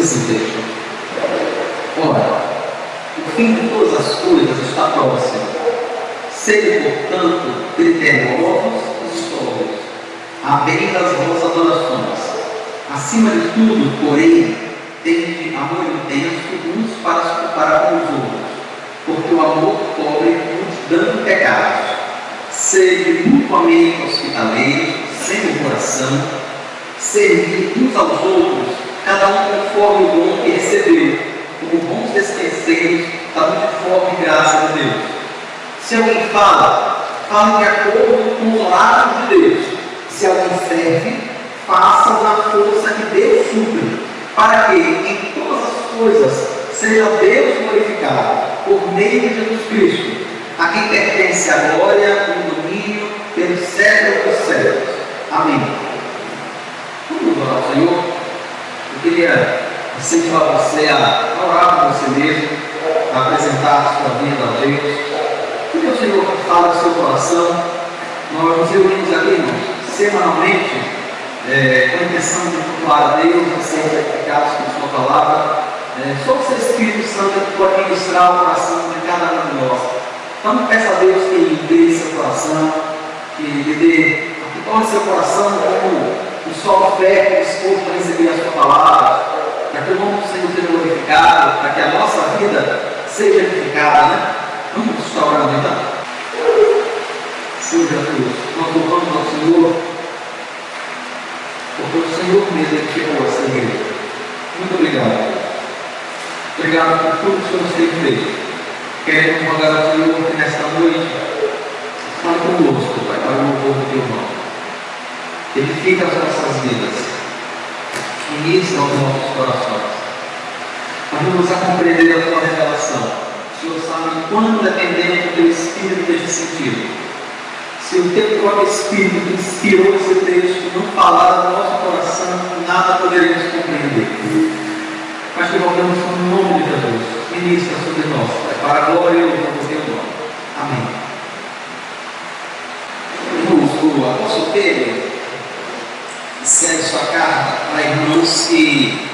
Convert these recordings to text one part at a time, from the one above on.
esse texto. Ora, o fim de todas as coisas está próximo. Sede, portanto, criteriosos e sóbrios, à beira das vossas orações. Acima de tudo, porém, tende amor intenso uns para com os outros, porque o amor cobre multidão de pecados. Sede mutuamente hospitaleiros, sem murmuração, servir uns aos outros, cada um conforme o dom que recebeu, como bons dispenseiros da multiforme graça de Deus. Se alguém fala, fale de acordo com os oráculos de Deus. Se alguém serve, faça na força que Deus supre, para que em todas as coisas seja Deus glorificado, por meio de Jesus Cristo, a quem pertence a glória e o domínio pelos séculos dos séculos. Amém. Vamos orar ao Senhor. Eu queria incentivar você a orar por você mesmo, a apresentar a sua vida a Deus. Que o Senhor fala do seu coração. Nós nos reunimos aqui, irmãos, semanalmente, com a intenção de cultuar a Deus, de ser edificados com a sua palavra. Só o seu Espírito Santo que pode ministrar o coração de cada um de nós. Então, peça a Deus que lhe dê seu coração, que lhe dê, que torne seu coração como um solo fértil, disposto a receber a sua palavra, para que o nome do Senhor seja glorificado, para que a nossa vida seja edificada, né? Vamos estar orando então. Senhor Jesus, nós louvamos ao Senhor, porque o Senhor mesmo edificou essa igreja. Muito obrigado. Obrigado por tudo que o Senhor tem feito. Queremos rogar ao Senhor que nesta noite fale conosco, Pai, para o louvor do teu nome. Edifica as nossas vidas, ministra aos nossos corações. Ajuda-nos a compreender a tua revelação. O Senhor sabe quando dependemos do teu Espírito neste sentido. Se o teu próprio Espírito que inspirou esse texto não falar no nosso coração, nada poderemos compreender. Mas que rogamos no nome de Jesus, ministra sobre nós, Pai, para a glória e o louvor do teu nome. Amém. Irmãos, o apóstolo Pedro escreve sua carta para irmãos que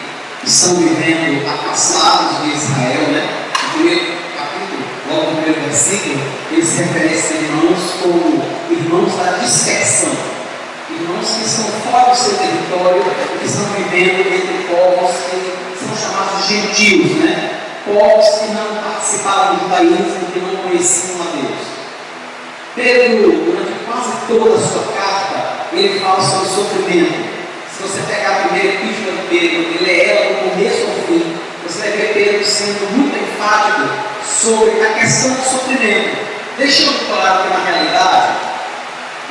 estão vivendo afastados de Israel, né? No primeiro capítulo, logo no primeiro versículo, ele se refere a esses irmãos como irmãos da dispersão, irmãos que estão fora do seu território, que estão vivendo entre povos que são chamados gentios, né? Povos que não participavam do judaísmo, que não conheciam a Deus. Pedro, durante quase toda a sua carta, ele fala sobre sofrimento. Se você pegar a primeira epístola de Pedro, ele é ela do começo ao fim. Você vai ver Pedro sendo muito enfático sobre a questão do sofrimento, deixando claro que na realidade,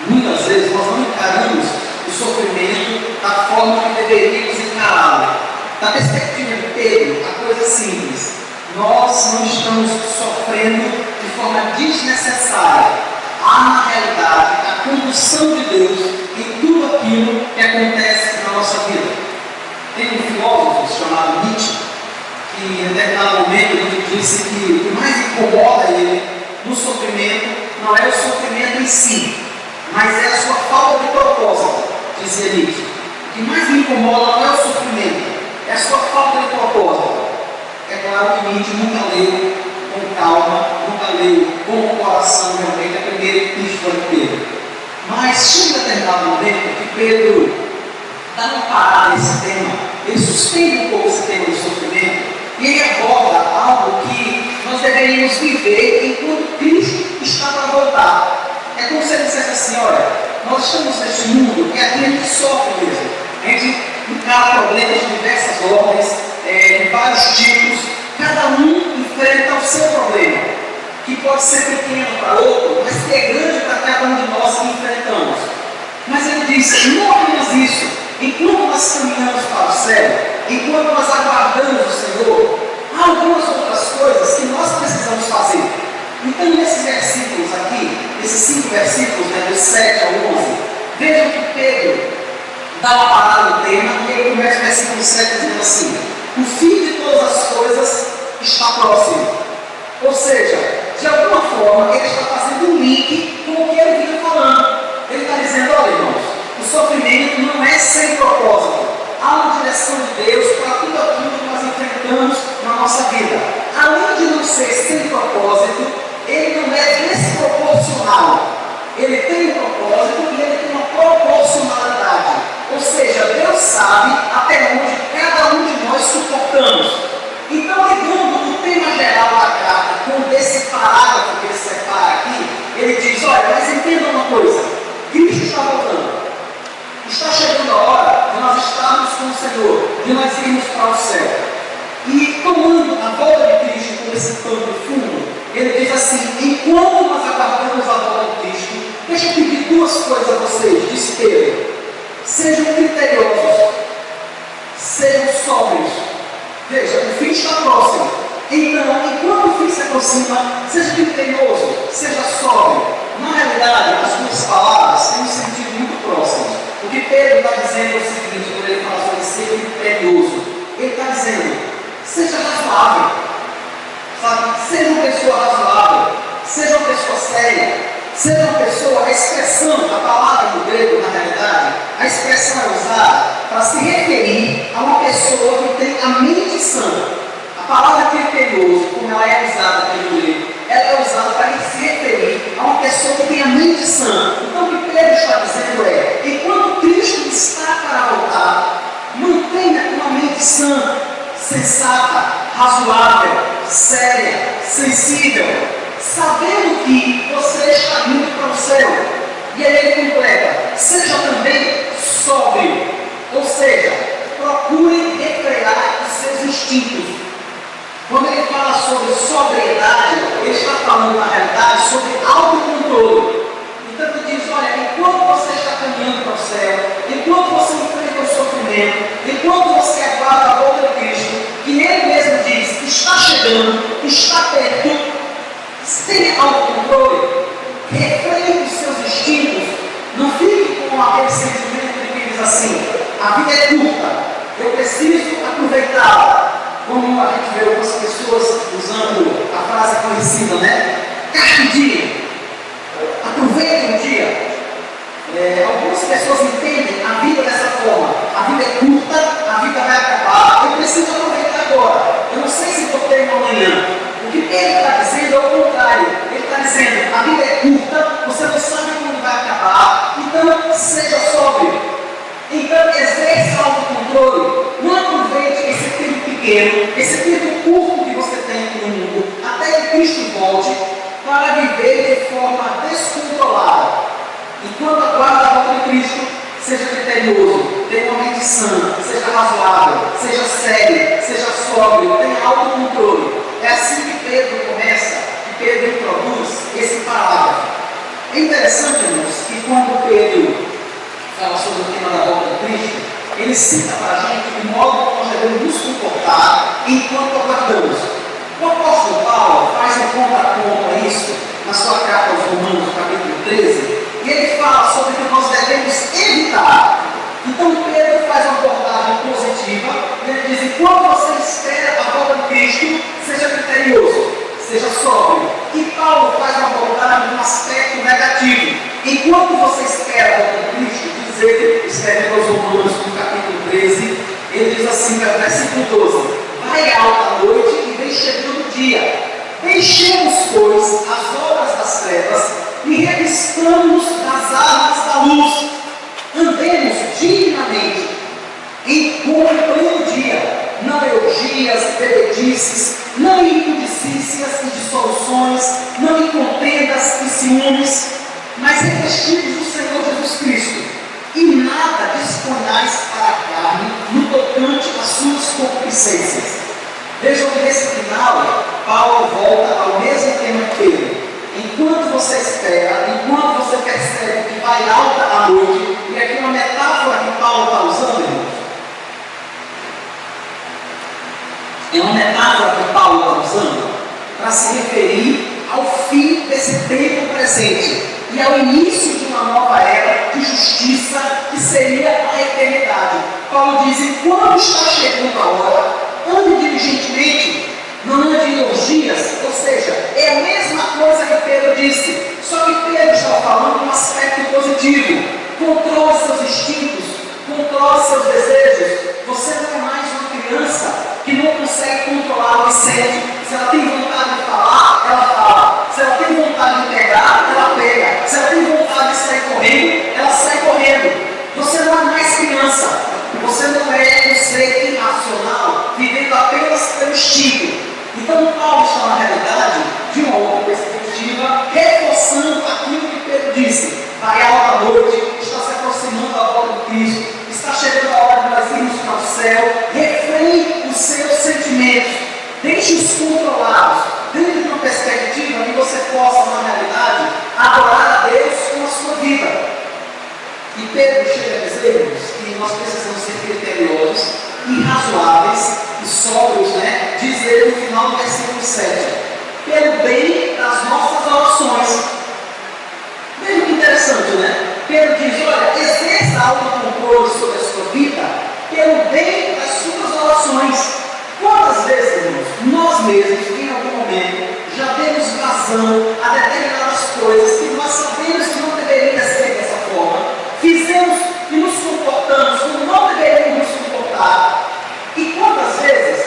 muitas vezes nós não encaramos o sofrimento da forma que deveríamos encará-lo. Da perspectiva de Pedro, a coisa é simples. Nós não estamos sofrendo de forma desnecessária. Há na realidade a condução de Deus em tudo aquilo que acontece na nossa vida. Tem um filósofo chamado Nietzsche, que em determinado momento ele disse que o que mais incomoda ele no sofrimento não é o sofrimento em si, mas é a sua falta de propósito, dizia Nietzsche. O que mais me incomoda não é o sofrimento, é a sua falta de propósito. É claro que Nietzsche nunca leu com calma, nunca leu com o coração realmente a primeira epístola de Pedro. Mas chega um determinado momento que Pedro dá uma parada nesse tema, ele sustenta um pouco esse tema do sofrimento, e ele aborda algo que nós deveríamos viver enquanto Cristo está para voltar. É como se ele dissesse assim: olha, nós estamos neste mundo e aqui a gente sofre mesmo. A gente encara problemas de diversas ordens, de vários tipos, cada um enfrenta o seu problema, que pode ser pequeno para outro, mas que é grande para cada um de nós que enfrentamos. Mas ele diz: não apenas isso, enquanto nós caminhamos para o céu, enquanto nós aguardamos o Senhor, há algumas outras coisas que nós precisamos fazer. Então, nesses versículos aqui, esses 5 versículos, né, dos 7 ao 11, vejam que Pedro dá uma parada no tema e ele começa o versículo 7 dizendo assim: o fim de todas as coisas está próximo. Ou seja, de alguma forma, ele está fazendo um link com o que ele vinha falando. Ele está dizendo: olha, irmãos, o sofrimento não é sem propósito. Há uma direção de Deus para tudo aquilo que enfrentamos na nossa vida. Além de não ser sem propósito, ele não é desproporcional. Ele tem um propósito e ele tem uma proporcionalidade. Ou seja, Deus sabe até onde cada um de nós suportamos. Então, ligando o tema geral da carta com esse parágrafo que ele separa aqui, ele diz, olha, mas entenda uma coisa, Cristo está voltando. Está chegando a hora de nós estarmos com o Senhor, de nós irmos para o céu. E tomando a volta de Cristo como esse pano de fundo, ele diz assim, enquanto nós aguardamos a volta de Cristo, deixa eu pedir duas coisas a vocês, disse Pedro. Sejam criteriosos, sejam sóbrios. Veja, o fim está próximo. Então, enquanto o fim se aproxima, seja criterioso, seja sóbrio. Na realidade, as duas palavras têm um sentido muito próximo. O que Pedro está dizendo é o seguinte, quando ele fala sobre ser criterioso, ele está dizendo, seja razoável, sabe? Seja uma pessoa razoável, seja uma pessoa séria, seja uma pessoa, a expressão, a palavra do grego, na realidade, a expressão é usada para se referir a uma pessoa que tem a mente sã. A palavra criterioso, como ela é usada pelo grego, ela é usada para se referir a uma pessoa que tem a mente sã. Então o que Pedro está dizendo é, enquanto Cristo está para voltar, mantenha uma mente sã, sensata, razoável, séria, sensível, sabendo que você está indo para o céu. E aí ele completa, seja também sóbrio, ou seja, procure refrear os seus instintos. Quando ele fala sobre sobriedade, ele está falando, na realidade, sobre autocontrole. Então ele diz, olha, enquanto você está caminhando para o céu, enquanto você enfrenta o sofrimento, enquanto você aguarda a volta de Cristo, e ele mesmo diz, está chegando, está perto, tenha autocontrole, refreie os seus instintos, não fique com aquele sentimento de que diz assim, a vida é curta, eu preciso aproveitá-la. Como a gente vê algumas pessoas usando a frase conhecida, né? Carpe diem. Aproveite o dia. Algumas pessoas entendem a vida dessa forma. A vida é curta, a vida vai acabar. Eu preciso aproveitar agora. Eu não sei se vou ter uma amanhã. O que ele está dizendo é o contrário. Ele está dizendo, a vida é curta, você não sabe quando vai acabar. Então, seja sóbrio. Então, exerça autocontrole. Não aproveite esse tempo pequeno, esse tempo curto que você tem aqui no mundo, até que Cristo volte, para viver de forma descontrolada. Enquanto aguarda a volta de Cristo, seja criterioso, tenha uma mente sã, seja razoável, seja sério, seja sóbrio, tenha autocontrole. É assim que Pedro começa, que Pedro introduz esse parágrafo. É interessante, irmãos, que quando Pedro fala sobre o tema da volta de Cristo, ele cita para a gente o modo como nós devemos nos comportar enquanto aguardamos. O apóstolo Paulo faz um contraponto a isso na sua carta aos Romanos, capítulo 13, e ele fala sobre o que nós devemos evitar. Então Pedro faz uma abordagem positiva, e ele diz, enquanto você espera a volta de Cristo, seja criterioso, seja sóbrio. E Paulo faz uma abordagem de um aspecto negativo. Enquanto você espera a volta de Cristo, diz ele, escreve aos Romanos, no capítulo 13, ele diz assim, no versículo 12, vai alta a noite e vem chegando o dia. Deixemos, pois, as obras das trevas e revistamos das armas da luz. Andemos dignamente, como em pleno dia, não em orgias, bebedices, não em impudicícias e dissoluções, não em contendas e ciúmes, mas revestidos do Senhor Jesus Cristo, e nada disponhais para a carne no tocante às suas concupiscências. Vejam que nesse final, Paulo volta ao mesmo tema que Pedro. Enquanto você espera, enquanto você percebe que vai alta a noite, e aqui uma metáfora que Paulo está usando, irmãos, é uma metáfora que Paulo está usando para se referir ao fim desse tempo presente e ao início de uma nova era de justiça que seria a eternidade. Paulo diz, enquanto está chegando a hora, ande diligentemente, não ande em orgias, ou seja, é a mesma coisa que Pedro disse, só que Pedro estava falando um aspecto positivo. Controle seus instintos, controle seus desejos. Você não é mais uma criança que não consegue sente. Se ela tem vontade de falar, ela fala. Se ela tem vontade de pegar, ela pega. Se ela tem vontade de sair correndo, ela sai correndo. Você não é mais criança. Você não é um ser irracional, vivendo apenas pelo instinto. Então Paulo está, na realidade, de uma outra perspectiva, reforçando aquilo que Pedro disse. Vai alta noite, está se aproximando da volta de Cristo, está chegando a hora de nós irmos para o céu. Refreie os seus sentimentos, deixe-os controlados, dentro de uma perspectiva que você possa, na realidade, adorar a Deus com a sua vida. E Pedro chega a dizer-nos que nós precisamos ser criteriosos, irrazoáveis e sóbrios, né? Diz ele no final do versículo 7, pelo bem das nossas orações. Veja que interessante, né? Pedro diz, olha, exerça autocontrole sobre a sua vida, pelo bem das suas orações. Quantas vezes, irmãos, nós mesmos, em algum momento, já demos vazão a determinadas coisas que nós sabemos que não deveria ser dessa forma, fizemos e nos comportamos como não deveríamos nos comportar, e quantas vezes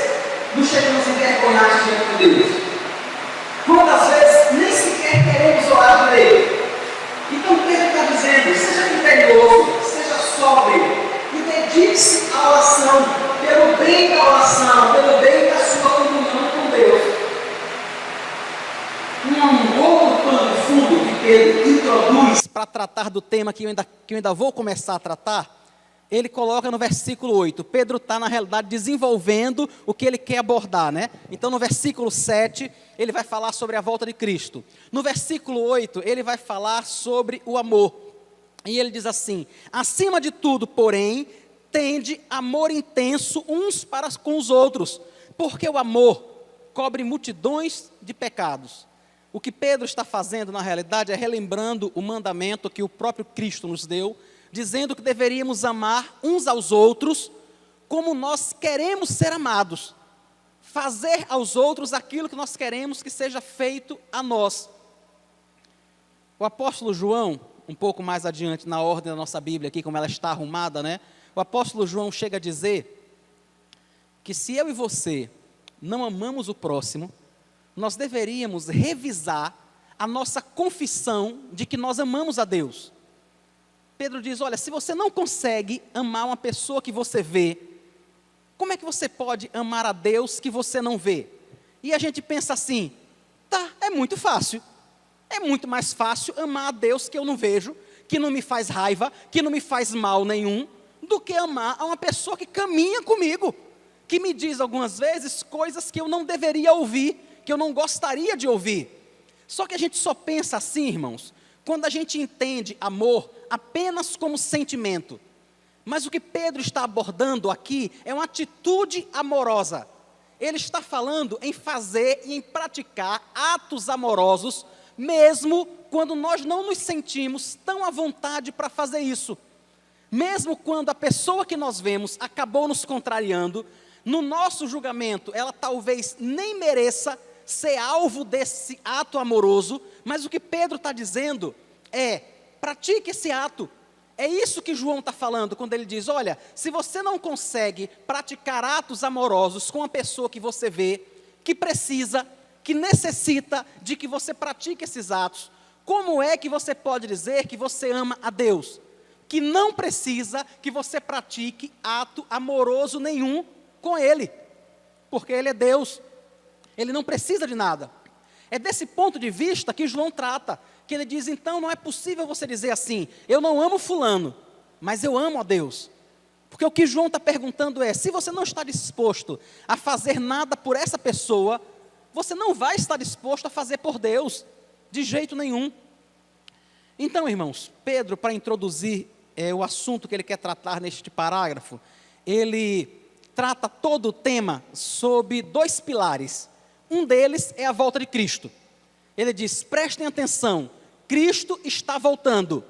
nos chegamos envergonhados diante de Deus? Quantas vezes nem sequer queremos orar por Ele? Então Pedro está dizendo, seja criterioso, seja sóbrio, e dedique-se à oração, pelo bem da oração, pelo bem da sua comunhão com Deus. Um outro pano de fundo que Pedro introduz para tratar do tema que eu ainda vou começar a tratar, ele coloca no versículo 8, Pedro está na realidade desenvolvendo o que ele quer abordar, né? Então no versículo 7, ele vai falar sobre a volta de Cristo. No versículo 8, ele vai falar sobre o amor. E ele diz assim, acima de tudo, porém, tende amor intenso uns para com os outros, porque o amor cobre multidões de pecados. O que Pedro está fazendo na realidade é relembrando o mandamento que o próprio Cristo nos deu, dizendo que deveríamos amar uns aos outros como nós queremos ser amados, fazer aos outros aquilo que nós queremos que seja feito a nós. O apóstolo João, um pouco mais adiante na ordem da nossa Bíblia aqui, como ela está arrumada, né? O apóstolo João chega a dizer que se eu e você não amamos o próximo, nós deveríamos revisar a nossa confissão de que nós amamos a Deus. Pedro diz, olha, se você não consegue amar uma pessoa que você vê, como é que você pode amar a Deus que você não vê? E a gente pensa assim, tá, é muito fácil. É muito mais fácil amar a Deus que eu não vejo, que não me faz raiva, que não me faz mal nenhum, do que amar a uma pessoa que caminha comigo, que me diz algumas vezes coisas que eu não deveria ouvir, que eu não gostaria de ouvir. Só que a gente só pensa assim, irmãos, quando a gente entende amor apenas como sentimento. Mas o que Pedro está abordando aqui é uma atitude amorosa. Ele está falando em fazer e em praticar atos amorosos, mesmo quando nós não nos sentimos tão à vontade para fazer isso. Mesmo quando a pessoa que nós vemos acabou nos contrariando, no nosso julgamento, ela talvez nem mereça ser alvo desse ato amoroso, mas o que Pedro está dizendo é, pratique esse ato. É isso que João está falando, quando ele diz, olha, se você não consegue praticar atos amorosos com a pessoa que você vê, que precisa, que necessita de que você pratique esses atos, como é que você pode dizer que você ama a Deus? Que não precisa que você pratique ato amoroso nenhum com Ele, porque Ele é Deus, Ele não precisa de nada. É desse ponto de vista que João trata, que ele diz, então não é possível você dizer assim, eu não amo fulano, mas eu amo a Deus. Porque o que João está perguntando é, se você não está disposto a fazer nada por essa pessoa, você não vai estar disposto a fazer por Deus, de jeito nenhum. Então, irmãos, Pedro, para introduzir o assunto que ele quer tratar neste parágrafo, ele trata todo o tema sob dois pilares. Um deles é a volta de Cristo. Ele diz, prestem atenção, Cristo está voltando.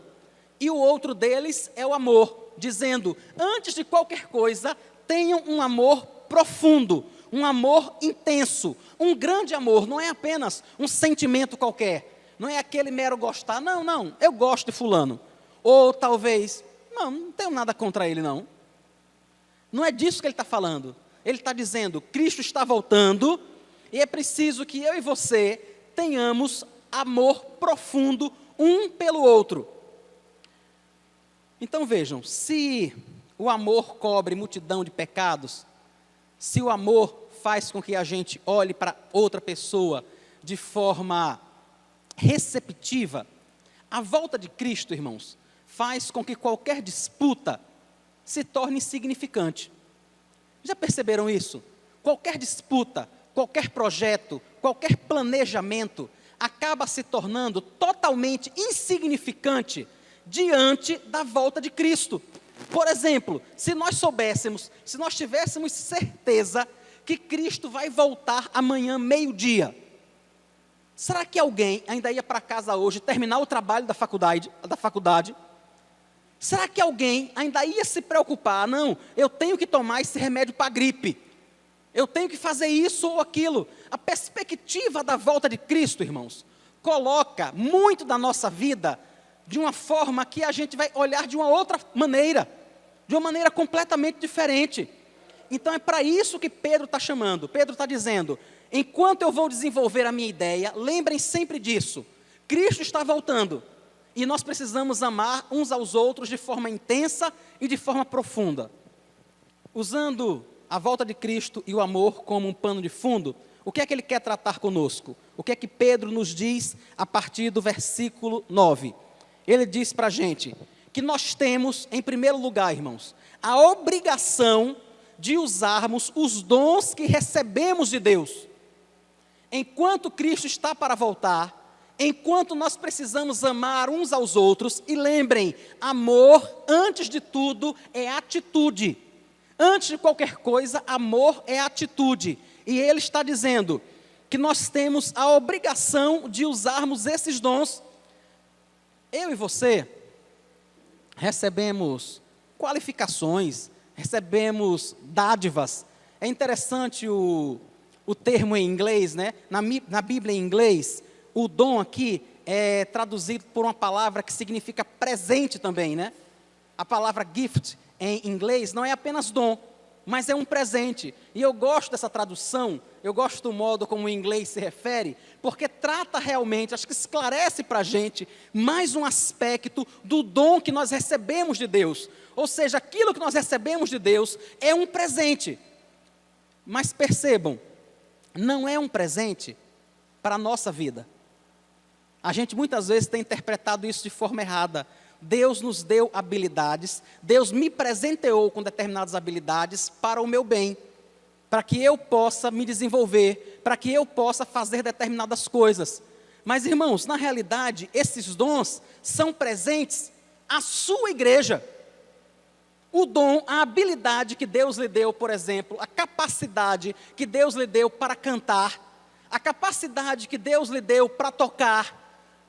E o outro deles é o amor, dizendo, antes de qualquer coisa, tenham um amor profundo, um amor intenso, um grande amor, não é apenas um sentimento qualquer, não é aquele mero gostar, não, eu gosto de fulano. Ou talvez, não tenho nada contra ele não. Não é disso que ele está falando. Ele está dizendo, Cristo está voltando, E é preciso que eu e você tenhamos amor profundo um pelo outro. Então vejam, se o amor cobre multidão de pecados, se o amor faz com que a gente olhe para outra pessoa de forma receptiva, a volta de Cristo, irmãos, faz com que qualquer disputa se torne insignificante. Já perceberam isso? Qualquer disputa, qualquer projeto, qualquer planejamento acaba se tornando totalmente insignificante diante da volta de Cristo. Por exemplo, se nós soubéssemos, se nós tivéssemos certeza que Cristo vai voltar amanhã meio-dia, será que alguém ainda ia para casa hoje terminar o trabalho da faculdade? Será que alguém ainda ia se preocupar? Não, eu tenho que tomar esse remédio para a gripe. Eu tenho que fazer isso ou aquilo. A perspectiva da volta de Cristo, irmãos, coloca muito da nossa vida de uma forma que a gente vai olhar de uma outra maneira, de uma maneira completamente diferente. Então é para isso que Pedro está chamando. Pedro está dizendo, enquanto eu vou desenvolver a minha ideia, lembrem sempre disso. Cristo está voltando e nós precisamos amar uns aos outros de forma intensa e de forma profunda. Usando a volta de Cristo e o amor como um pano de fundo, o que é que ele quer tratar conosco? O que é que Pedro nos diz a partir do versículo 9? Ele diz para a gente que nós temos, em primeiro lugar, irmãos, a obrigação de usarmos os dons que recebemos de Deus. Enquanto Cristo está para voltar, enquanto nós precisamos amar uns aos outros, e lembrem, amor, antes de tudo, é atitude. Antes de qualquer coisa, amor é atitude. E ele está dizendo que nós temos a obrigação de usarmos esses dons. Eu e você recebemos qualificações, recebemos dádivas. É interessante o termo em inglês, né? Na Bíblia em inglês, o dom aqui é traduzido por uma palavra que significa presente também, né? A palavra gift em inglês não é apenas dom, mas é um presente. E eu gosto dessa tradução, eu gosto do modo como o inglês se refere, porque trata realmente, acho que esclarece para a gente mais um aspecto do dom que nós recebemos de Deus. Ou seja, aquilo que nós recebemos de Deus é um presente. Mas percebam, não é um presente para a nossa vida. A gente muitas vezes tem interpretado isso de forma errada. Deus nos deu habilidades, Deus me presenteou com determinadas habilidades para o meu bem, para que eu possa me desenvolver, para que eu possa fazer determinadas coisas. Mas, irmãos, na realidade, esses dons são presentes à sua igreja. O dom, a habilidade que Deus lhe deu, por exemplo, a capacidade que Deus lhe deu para cantar, a capacidade que Deus lhe deu para tocar,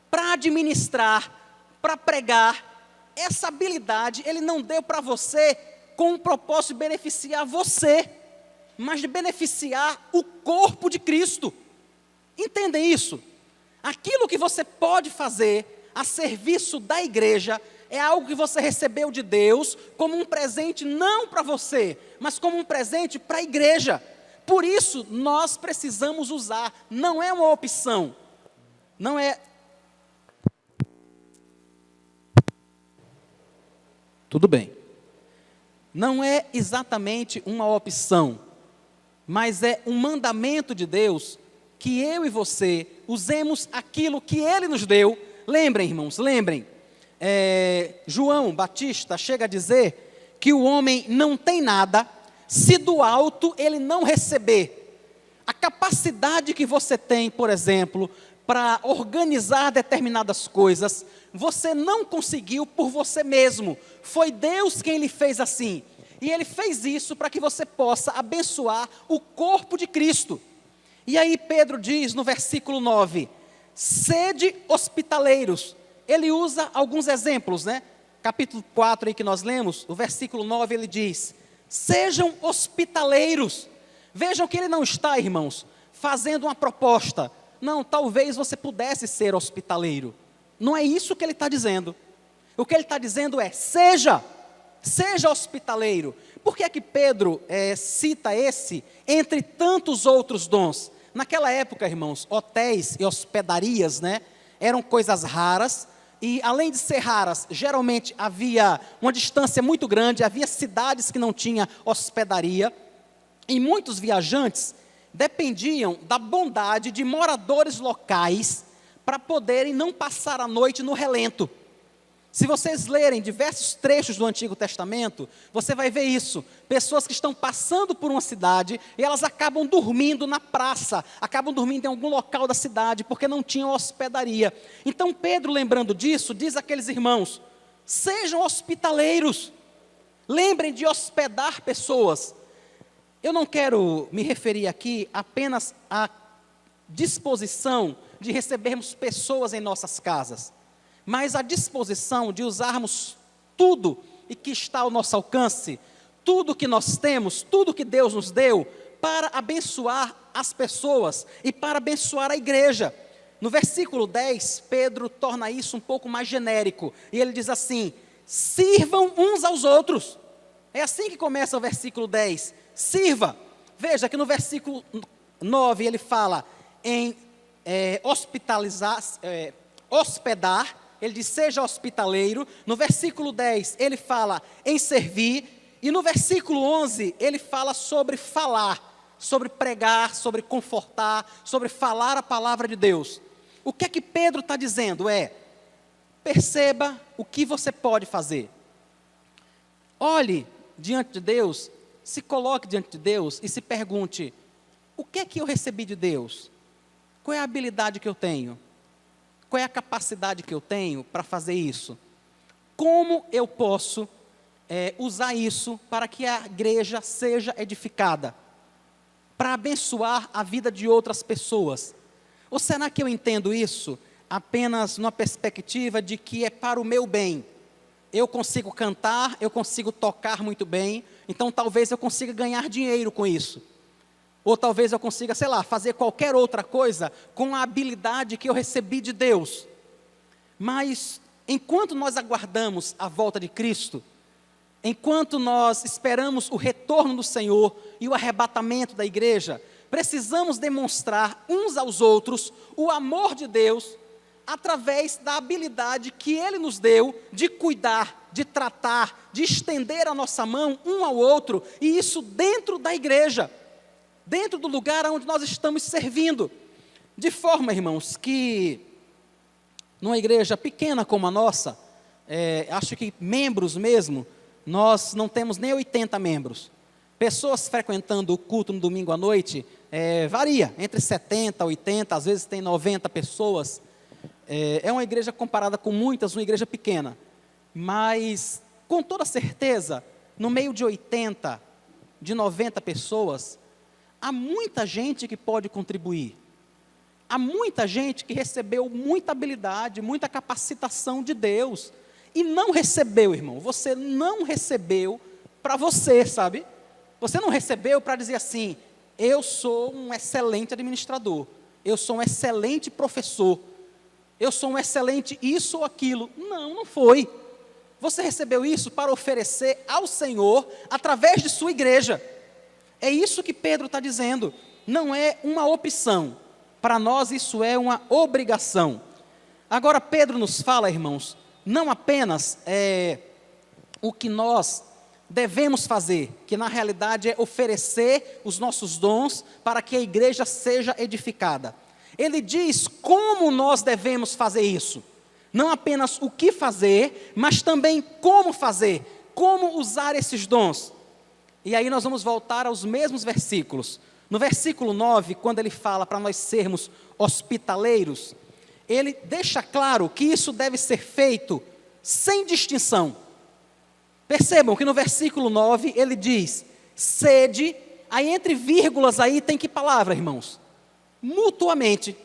para administrar, para pregar, essa habilidade Ele não deu para você com o propósito de beneficiar você, mas de beneficiar o corpo de Cristo. Entendem isso? Aquilo que você pode fazer a serviço da igreja é algo que você recebeu de Deus como um presente não para você, mas como um presente para a igreja. Por isso, nós precisamos usar, não é uma opção, não é... Tudo bem. Não é exatamente uma opção, mas é um mandamento de Deus que eu e você usemos aquilo que Ele nos deu. Lembrem, irmãos, lembrem. João Batista chega a dizer que o homem não tem nada se do alto ele não receber. A capacidade que você tem, por exemplo, para organizar determinadas coisas, você não conseguiu por você mesmo. Foi Deus quem lhe fez assim. E Ele fez isso para que você possa abençoar o corpo de Cristo. E aí Pedro diz no versículo 9, sede hospitaleiros. Ele usa alguns exemplos, né? Capítulo 4 aí que nós lemos, o versículo 9 ele diz, sejam hospitaleiros. Vejam que ele não está, irmãos, fazendo uma proposta. Não, talvez você pudesse ser hospitaleiro. Não é isso que ele está dizendo. O que ele está dizendo é, seja hospitaleiro. Por que é que Pedro cita esse entre tantos outros dons? Naquela época, irmãos, hotéis e hospedarias, né, eram coisas raras, e além de ser raras, geralmente havia uma distância muito grande, havia cidades que não tinham hospedaria, e muitos viajantes dependiam da bondade de moradores locais para poderem não passar a noite no relento. Se vocês lerem diversos trechos do Antigo Testamento, você vai ver isso. Pessoas que estão passando por uma cidade e elas acabam dormindo na praça, acabam dormindo em algum local da cidade, porque não tinham hospedaria. Então Pedro, lembrando disso, diz àqueles irmãos: sejam hospitaleiros, lembrem de hospedar pessoas. Eu não quero me referir aqui apenas à disposição de recebermos pessoas em nossas casas, mas a disposição de usarmos tudo e que está ao nosso alcance, tudo que nós temos, tudo que Deus nos deu, para abençoar as pessoas e para abençoar a igreja. No versículo 10, Pedro torna isso um pouco mais genérico, e ele diz assim: sirvam uns aos outros. É assim que começa o versículo 10, sirva. Veja que no versículo 9 ele fala em hospedar, ele diz seja hospitaleiro. No versículo 10 ele fala em servir, e no versículo 11 ele fala sobre falar, sobre pregar, sobre confortar, sobre falar a palavra de Deus. O que é que Pedro está dizendo? Perceba o que você pode fazer. Olhe diante de Deus, se coloque diante de Deus e se pergunte: o que é que eu recebi de Deus? Qual é a habilidade que eu tenho? Qual é a capacidade que eu tenho para fazer isso? Como eu posso usar isso para que a igreja seja edificada? Para abençoar a vida de outras pessoas? Ou será que eu entendo isso apenas numa perspectiva de que é para o meu bem? Eu consigo cantar, eu consigo tocar muito bem, então talvez eu consiga ganhar dinheiro com isso. Ou talvez eu consiga, sei lá, fazer qualquer outra coisa com a habilidade que eu recebi de Deus. Mas, enquanto nós aguardamos a volta de Cristo, enquanto nós esperamos o retorno do Senhor e o arrebatamento da igreja, precisamos demonstrar uns aos outros o amor de Deus, através da habilidade que Ele nos deu de cuidar, de tratar, de estender a nossa mão um ao outro, e isso dentro da igreja, dentro do lugar onde nós estamos servindo. De forma, irmãos, que numa igreja pequena como a nossa, acho que membros mesmo, nós não temos nem 80 membros. Pessoas frequentando o culto no domingo à noite, varia, entre 70, 80, às vezes tem 90 pessoas. É uma igreja comparada com muitas, uma igreja pequena. Mas, com toda certeza, no meio de 80, de 90 pessoas, há muita gente que pode contribuir. Há muita gente que recebeu muita habilidade, muita capacitação de Deus. E não recebeu, irmão. Você não recebeu para você, sabe? Você não recebeu para dizer assim: eu sou um excelente administrador, eu sou um excelente professor, eu sou um excelente isso ou aquilo. Não, não foi. Você recebeu isso para oferecer ao Senhor através de sua igreja. É isso que Pedro está dizendo. Não é uma opção. Para nós isso é uma obrigação. Agora Pedro nos fala, irmãos, não apenas o que nós devemos fazer, que na realidade é oferecer os nossos dons para que a igreja seja edificada. Ele diz como nós devemos fazer isso. Não apenas o que fazer, mas também como fazer, como usar esses dons. E aí nós vamos voltar aos mesmos versículos. No versículo 9, quando ele fala para nós sermos hospitaleiros, ele deixa claro que isso deve ser feito sem distinção. Percebam que no versículo 9 ele diz: sede, aí entre vírgulas aí tem que palavra, irmãos? Mutuamente.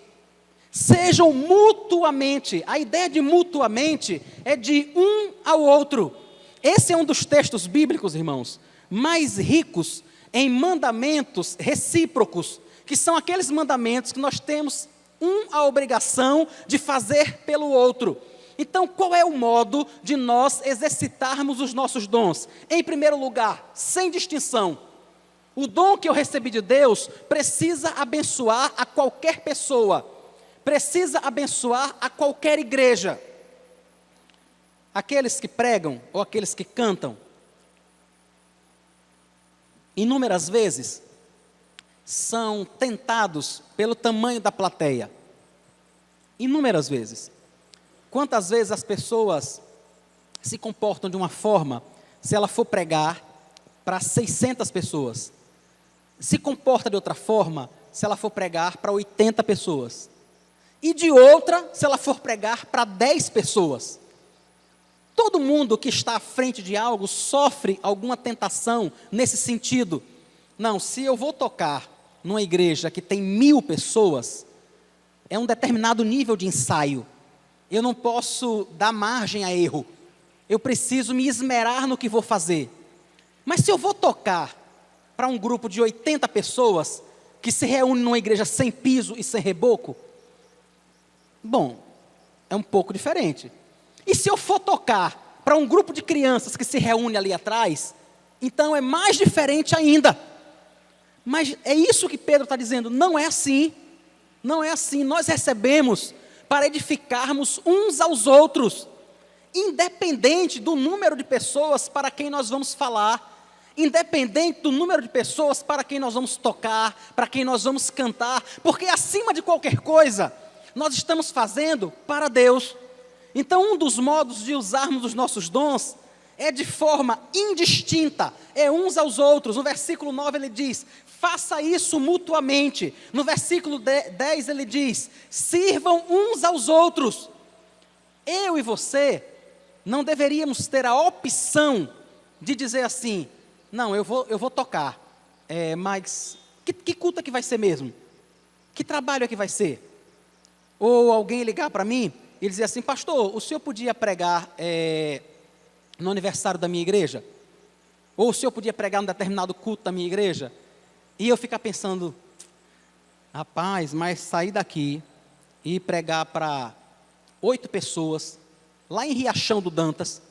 Sejam mutuamente. A ideia de mutuamente é de um ao outro. Esse é um dos textos bíblicos, irmãos, mais ricos em mandamentos recíprocos, que são aqueles mandamentos que nós temos a obrigação de fazer pelo outro. Então, qual é o modo de nós exercitarmos os nossos dons? Em primeiro lugar, sem distinção. O dom que eu recebi de Deus precisa abençoar a qualquer pessoa, precisa abençoar a qualquer igreja. Aqueles que pregam ou aqueles que cantam, inúmeras vezes, são tentados pelo tamanho da plateia. Inúmeras vezes. Quantas vezes as pessoas se comportam de uma forma, se ela for pregar para 600 pessoas, se comporta de outra forma, se ela for pregar para 80 pessoas, e de outra, se ela for pregar para 10 pessoas. Todo mundo que está à frente de algo sofre alguma tentação nesse sentido. Não, se eu vou tocar numa igreja que tem 1000 pessoas, é um determinado nível de ensaio. Eu não posso dar margem a erro. Eu preciso me esmerar no que vou fazer. Mas se eu vou tocar para um grupo de 80 pessoas, que se reúne numa igreja sem piso e sem reboco, bom, é um pouco diferente. E se eu for tocar para um grupo de crianças que se reúne ali atrás, então é mais diferente ainda. Mas é isso que Pedro está dizendo, não é assim. Não é assim, nós recebemos para edificarmos uns aos outros, independente do número de pessoas para quem nós vamos falar, independente do número de pessoas para quem nós vamos tocar, para quem nós vamos cantar, porque acima de qualquer coisa, nós estamos fazendo para Deus. Então, um dos modos de usarmos os nossos dons é de forma indistinta, é uns aos outros. No versículo 9 ele diz, faça isso mutuamente. No versículo 10 ele diz, sirvam uns aos outros. Eu e você não deveríamos ter a opção de dizer assim, não, eu vou tocar, mas que culto é que vai ser mesmo? Que trabalho é que vai ser? Ou alguém ligar para mim e dizer assim, pastor, o senhor podia pregar no aniversário da minha igreja? Ou o senhor podia pregar num determinado culto da minha igreja? E eu ficar pensando, rapaz, mas sair daqui e pregar para 8 pessoas, lá em Riachão do Dantas,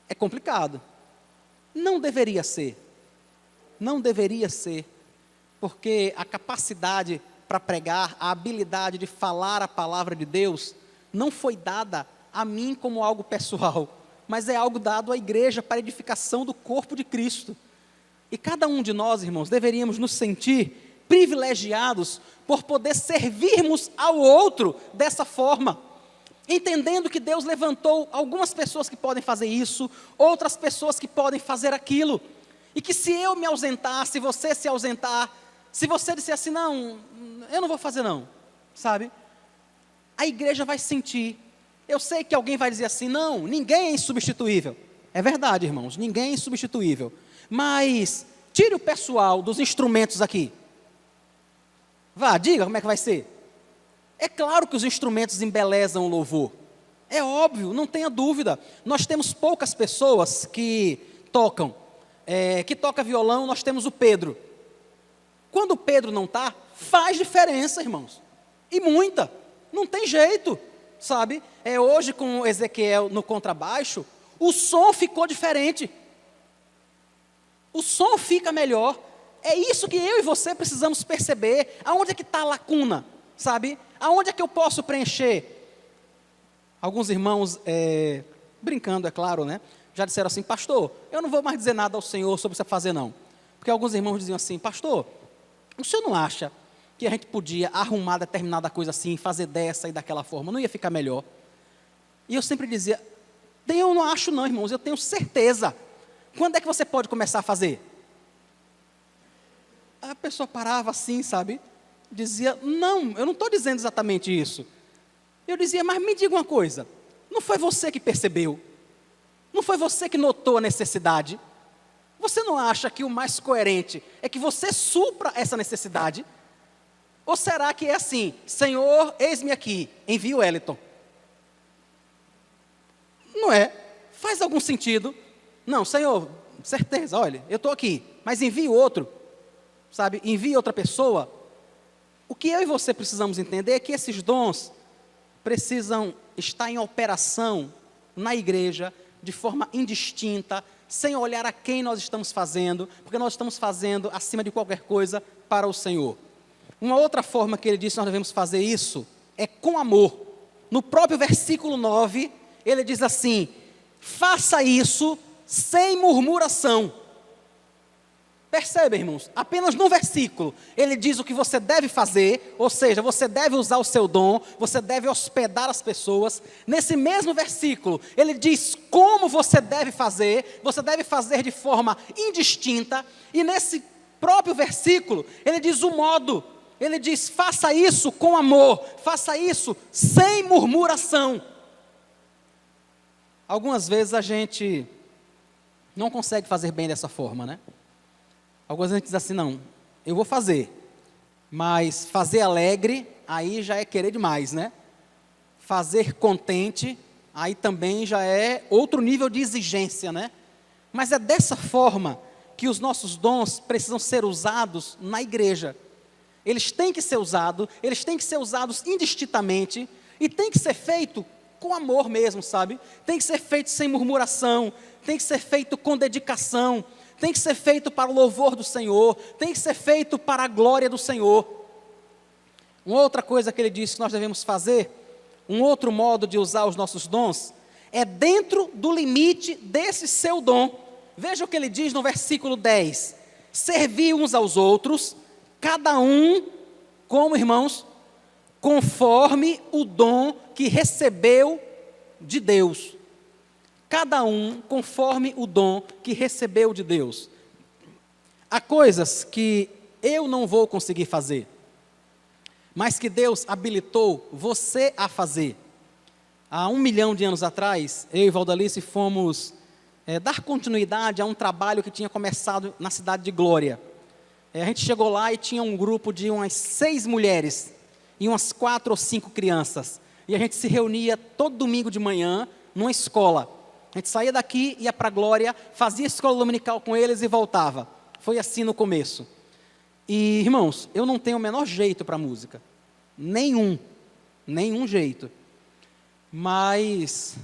é complicado. Não deveria ser. Não deveria ser. Porque a capacidade para pregar, a habilidade de falar a palavra de Deus, não foi dada a mim como algo pessoal, mas é algo dado à igreja para edificação do corpo de Cristo. E cada um de nós, irmãos, deveríamos nos sentir privilegiados por poder servirmos ao outro dessa forma, entendendo que Deus levantou algumas pessoas que podem fazer isso, outras pessoas que podem fazer aquilo, e que se eu me ausentar, se você se ausentar, se você disser assim, não, eu não vou fazer não, sabe? A igreja vai sentir. Eu sei que alguém vai dizer assim, não, ninguém é insubstituível. É verdade, irmãos, ninguém é insubstituível. Mas tire o pessoal dos instrumentos aqui. Vá, diga como é que vai ser. É claro que os instrumentos embelezam o louvor. É óbvio, não tenha dúvida. Nós temos poucas pessoas que tocam. Que toca violão, nós temos o Pedro. Quando o Pedro não está, faz diferença, irmãos. E muita. Não tem jeito, sabe? Hoje com o Ezequiel no contrabaixo, o som ficou diferente. O som fica melhor. É isso que eu e você precisamos perceber. Aonde é que está a lacuna, sabe? Aonde é que eu posso preencher? Alguns irmãos, brincando, é claro, né? Já disseram assim, pastor, eu não vou mais dizer nada ao Senhor sobre você fazer não. Porque alguns irmãos diziam assim, pastor, o senhor não acha que a gente podia arrumar determinada coisa assim, fazer dessa e daquela forma, não ia ficar melhor? E eu sempre dizia, eu não acho não, irmãos, eu tenho certeza. Quando é que você pode começar a fazer? A pessoa parava assim, sabe? Dizia, não, eu não estou dizendo exatamente isso. Eu dizia, mas me diga uma coisa, não foi você que percebeu? Não foi você que notou a necessidade? Você não acha que o mais coerente é que você supra essa necessidade? Ou será que é assim, Senhor, eis-me aqui, envia o Wellington? Não é? Faz algum sentido? Não, Senhor, certeza, olha, eu estou aqui, mas envie o outro, sabe? Envie outra pessoa. O que eu e você precisamos entender é que esses dons precisam estar em operação na igreja, de forma indistinta, sem olhar a quem nós estamos fazendo, porque nós estamos fazendo, acima de qualquer coisa, para o Senhor. Uma outra forma que ele diz que nós devemos fazer isso é com amor. No próprio versículo 9, ele diz assim: faça isso sem murmuração. Percebe, irmãos? Apenas no versículo, ele diz o que você deve fazer, ou seja, você deve usar o seu dom, você deve hospedar as pessoas. Nesse mesmo versículo, ele diz como você deve fazer de forma indistinta, e nesse próprio versículo, ele diz o modo, ele diz: faça isso com amor, faça isso sem murmuração. Algumas vezes a gente não consegue fazer bem dessa forma, né? Algumas vezes a gente diz assim: não, eu vou fazer, mas fazer alegre, aí já é querer demais, né? Fazer contente, aí também já é outro nível de exigência, né? Mas é dessa forma que os nossos dons precisam ser usados na igreja. Eles têm que ser usados indistintamente, e tem que ser feito com amor mesmo, sabe? Tem que ser feito sem murmuração, tem que ser feito com dedicação, tem que ser feito para o louvor do Senhor, tem que ser feito para a glória do Senhor. Uma outra coisa que ele disse que nós devemos fazer, um outro modo de usar os nossos dons, é dentro do limite desse seu dom. Veja o que ele diz no versículo 10: servir uns aos outros, cada um, como irmãos, conforme o dom que recebeu de Deus. Cada um conforme o dom que recebeu de Deus. Há coisas que eu não vou conseguir fazer, mas que Deus habilitou você a fazer. Há 1 milhão de anos atrás, eu e Valdalice fomos dar continuidade a um trabalho que tinha começado na cidade de Glória. A gente chegou lá e tinha um grupo de umas 6 mulheres e umas 4 ou 5 crianças. E a gente se reunia todo domingo de manhã numa escola. A gente saía daqui, ia para a Glória, fazia escola dominical com eles e voltava. Foi assim no começo. E, irmãos, eu não tenho o menor jeito para música. Nenhum jeito. Mas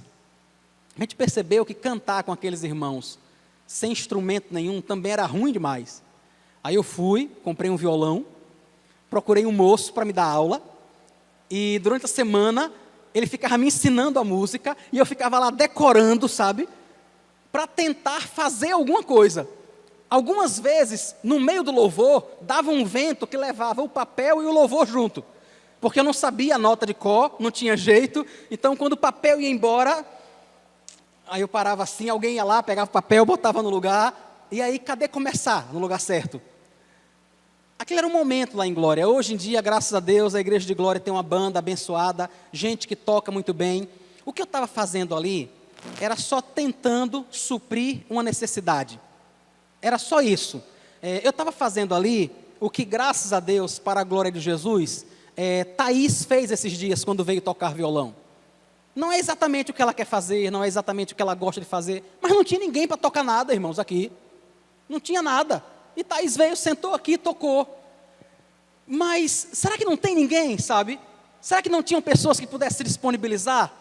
a gente percebeu que cantar com aqueles irmãos, sem instrumento nenhum, também era ruim demais. Aí eu fui, comprei um violão, procurei um moço para me dar aula, e durante a semana ele ficava me ensinando a música, e eu ficava lá decorando, sabe? Para tentar fazer alguma coisa. Algumas vezes, no meio do louvor, dava um vento que levava o papel e o louvor junto. Porque eu não sabia a nota de có, não tinha jeito. Então, quando o papel ia embora, aí eu parava assim, alguém ia lá, pegava o papel, botava no lugar, e aí, cadê começar no lugar certo? Aquele era um momento lá em Glória. Hoje em dia, graças a Deus, a igreja de Glória tem uma banda abençoada, gente que toca muito bem. O que eu estava fazendo ali era só tentando suprir uma necessidade. Era só isso. Eu estava fazendo ali o que, graças a Deus, para a glória de Jesus, Thaís fez esses dias quando veio tocar violão. Não é exatamente o que ela quer fazer, não é exatamente o que ela gosta de fazer, mas não tinha ninguém para tocar nada, irmãos, aqui. Não tinha nada. E Thaís veio, sentou aqui e tocou. Mas será que não tem ninguém, sabe? Será que não tinham pessoas que pudessem se disponibilizar?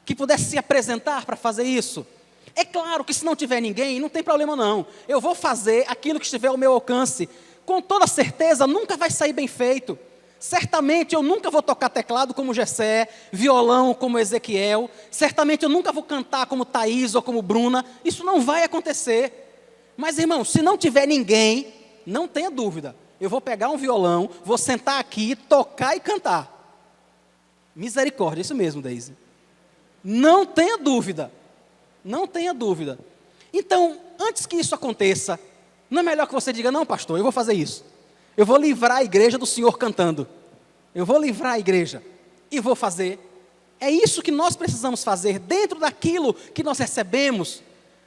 Que pudessem se apresentar para fazer isso? É claro que se não tiver ninguém, não tem problema não. Eu vou fazer aquilo que estiver ao meu alcance. Com toda certeza, nunca vai sair bem feito. Certamente eu nunca vou tocar teclado como Gessé, violão como Ezequiel. Certamente eu nunca vou cantar como Thaís ou como Bruna. Isso não vai acontecer. Mas, irmão, se não tiver ninguém, não tenha dúvida. Eu vou pegar um violão, vou sentar aqui, tocar e cantar. Misericórdia, isso mesmo, Deise. Não tenha dúvida. Não tenha dúvida. Então, antes que isso aconteça, não é melhor que você diga: não, pastor, eu vou fazer isso. Eu vou livrar a igreja do Senhor cantando. Eu vou livrar a igreja e vou fazer. É isso que nós precisamos fazer, dentro daquilo que nós recebemos,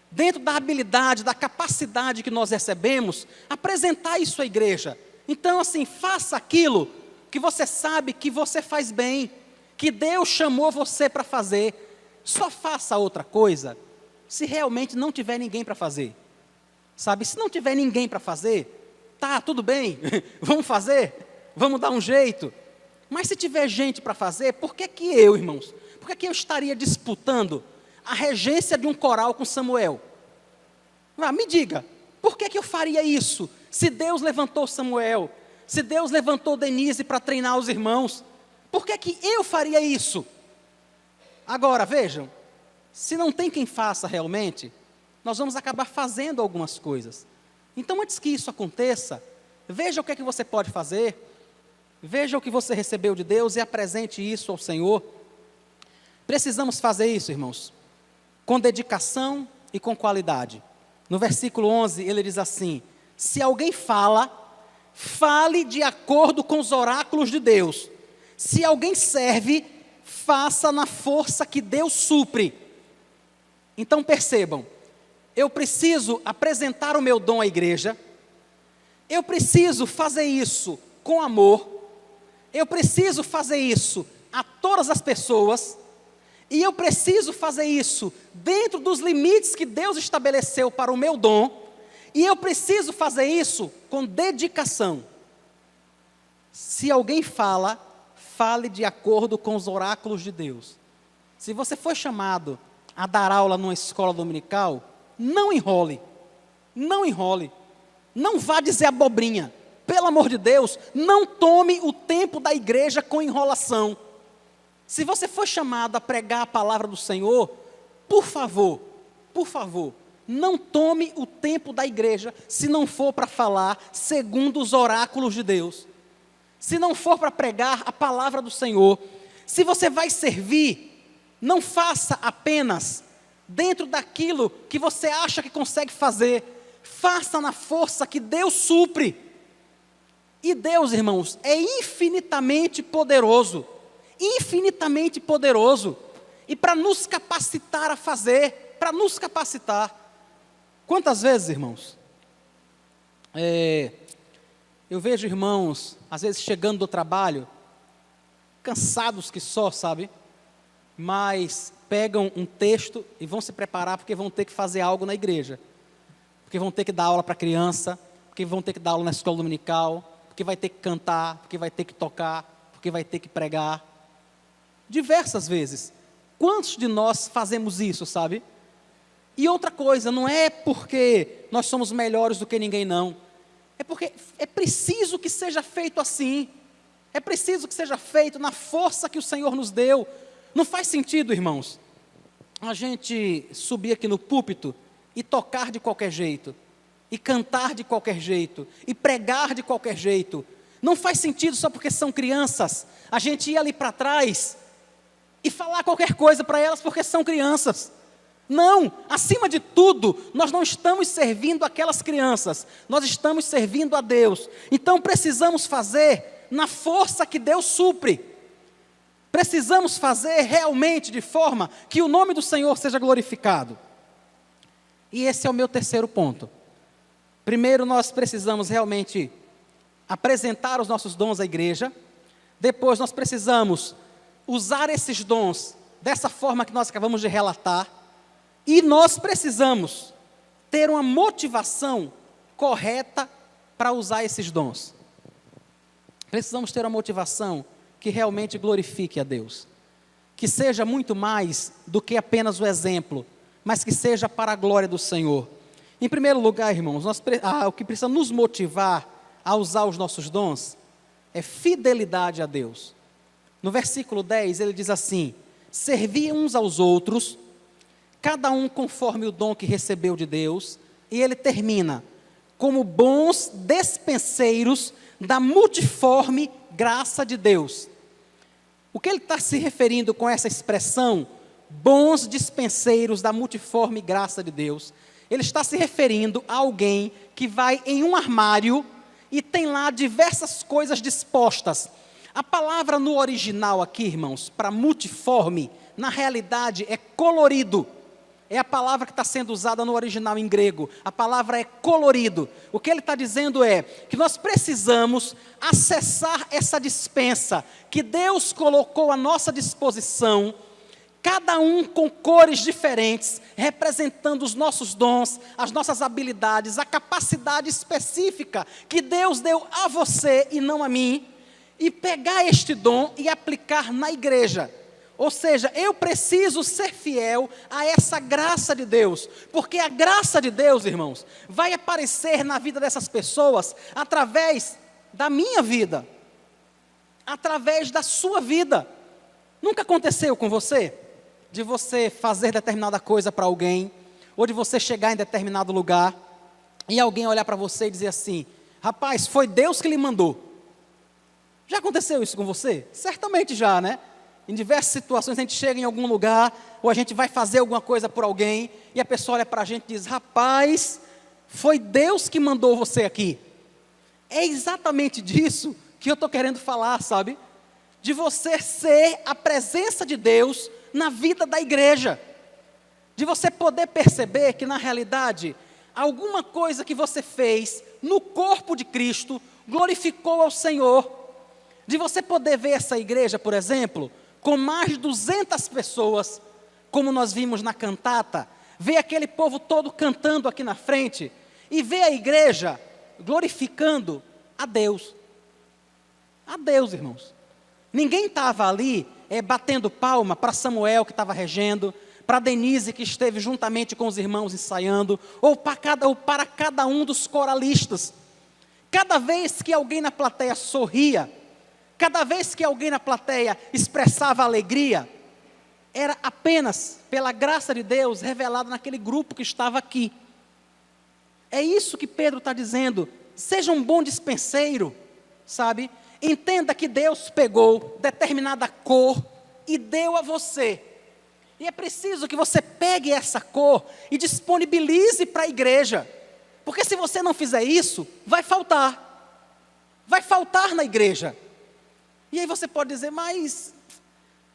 dentro da habilidade, da capacidade que nós recebemos, apresentar isso à igreja. Então, assim, faça aquilo que você sabe que você faz bem, que Deus chamou você para fazer. Só faça outra coisa se realmente não tiver ninguém para fazer. Sabe, se não tiver ninguém para fazer, tá, tudo bem, vamos fazer, vamos dar um jeito. Mas se tiver gente para fazer, por que eu, irmãos? Por que eu estaria disputando a regência de um coral com Samuel? Me diga, por que eu faria isso? Se Deus levantou Samuel, se Deus levantou Denise para treinar os irmãos, por que eu faria isso? Agora, vejam, se não tem quem faça realmente, nós vamos acabar fazendo algumas coisas. Então, antes que isso aconteça, veja o que é que você pode fazer, veja o que você recebeu de Deus e apresente isso ao Senhor. Precisamos fazer isso, irmãos, com dedicação e com qualidade. No versículo 11, ele diz assim: se alguém fala, fale de acordo com os oráculos de Deus. Se alguém serve, faça na força que Deus supre. Então percebam, eu preciso apresentar o meu dom à igreja, eu preciso fazer isso com amor, eu preciso fazer isso a todas as pessoas, e eu preciso fazer isso dentro dos limites que Deus estabeleceu para o meu dom, e eu preciso fazer isso com dedicação. Se alguém fala, fale de acordo com os oráculos de Deus. Se você foi chamado a dar aula numa escola dominical, não enrole, não vá dizer abobrinha. Pelo amor de Deus, não tome o tempo da igreja com enrolação. Se você for chamado a pregar a palavra do Senhor, por favor, não tome o tempo da igreja, se não for para falar segundo os oráculos de Deus. Se não for para pregar a palavra do Senhor, se você vai servir, não faça apenas dentro daquilo que você acha que consegue fazer, faça na força que Deus supre. E Deus, irmãos, é infinitamente poderoso, e para nos capacitar a fazer, para nos capacitar. Quantas vezes, irmãos, eu vejo irmãos, às vezes chegando do trabalho, cansados que só, sabe? Mas pegam um texto e vão se preparar porque vão ter que fazer algo na igreja. Porque vão ter que dar aula para criança, porque vão ter que dar aula na escola dominical, porque vai ter que cantar, porque vai ter que tocar, porque vai ter que pregar. Diversas vezes. Quantos de nós fazemos isso, sabe? E outra coisa, não é porque nós somos melhores do que ninguém, não. É porque é preciso que seja feito assim. É preciso que seja feito na força que o Senhor nos deu. Não faz sentido, irmãos, a gente subir aqui no púlpito e tocar de qualquer jeito, e cantar de qualquer jeito, e pregar de qualquer jeito. Não faz sentido só porque são crianças, a gente ir ali para trás e falar qualquer coisa para elas porque são crianças. Não, acima de tudo, nós não estamos servindo aquelas crianças, nós estamos servindo a Deus. Então precisamos fazer na força que Deus supre. Precisamos fazer realmente de forma que o nome do Senhor seja glorificado. E esse é o meu terceiro ponto. Primeiro, nós precisamos realmente apresentar os nossos dons à igreja. Depois, nós precisamos usar esses dons dessa forma que nós acabamos de relatar. E nós precisamos ter uma motivação correta para usar esses dons. Precisamos ter uma motivação que realmente glorifique a Deus. Que seja muito mais do que apenas o exemplo, mas que seja para a glória do Senhor. Em primeiro lugar, irmãos, o que precisa nos motivar a usar os nossos dons é fidelidade a Deus. No versículo 10, ele diz assim: servi uns aos outros, cada um conforme o dom que recebeu de Deus, e ele termina, como bons despenseiros da multiforme graça de Deus. O que ele está se referindo com essa expressão, bons dispenseiros da multiforme graça de Deus? Ele está se referindo a alguém que vai em um armário e tem lá diversas coisas dispostas. A palavra no original aqui, irmãos, para multiforme, na realidade é colorido. É a palavra que está sendo usada no original em grego. A palavra é colorido. O que ele está dizendo é que nós precisamos acessar essa dispensa que Deus colocou à nossa disposição, cada um com cores diferentes, representando os nossos dons, as nossas habilidades, a capacidade específica que Deus deu a você e não a mim, e pegar este dom e aplicar na igreja. Ou seja, eu preciso ser fiel a essa graça de Deus, porque a graça de Deus, irmãos, vai aparecer na vida dessas pessoas através da minha vida, através da sua vida. Nunca aconteceu com você? De você fazer determinada coisa para alguém, ou de você chegar em determinado lugar, e alguém olhar para você e dizer assim: rapaz, foi Deus que lhe mandou. Já aconteceu isso com você? Certamente já, né? Em diversas situações a gente chega em algum lugar, ou a gente vai fazer alguma coisa por alguém, e a pessoa olha para a gente e diz: rapaz, foi Deus que mandou você aqui. É exatamente disso que eu estou querendo falar, sabe? De você ser a presença de Deus na vida da igreja. De você poder perceber que na realidade, alguma coisa que você fez no corpo de Cristo glorificou ao Senhor. De você poder ver essa igreja, por exemplo, com mais de 200 pessoas, como nós vimos na cantata, ver aquele povo todo cantando aqui na frente, e ver a igreja glorificando a Deus. A Deus, irmãos. Ninguém estava ali batendo palma para Samuel que estava regendo, para Denise que esteve juntamente com os irmãos ensaiando, ou para cada um dos coralistas. Cada vez que alguém na plateia sorria, cada vez que alguém na plateia expressava alegria, era apenas pela graça de Deus revelada naquele grupo que estava aqui. É isso que Pedro está dizendo. Seja um bom dispenseiro, sabe? Entenda que Deus pegou determinada cor e deu a você. E é preciso que você pegue essa cor e disponibilize para a igreja. Porque se você não fizer isso, vai faltar. Vai faltar na igreja. E aí você pode dizer: mas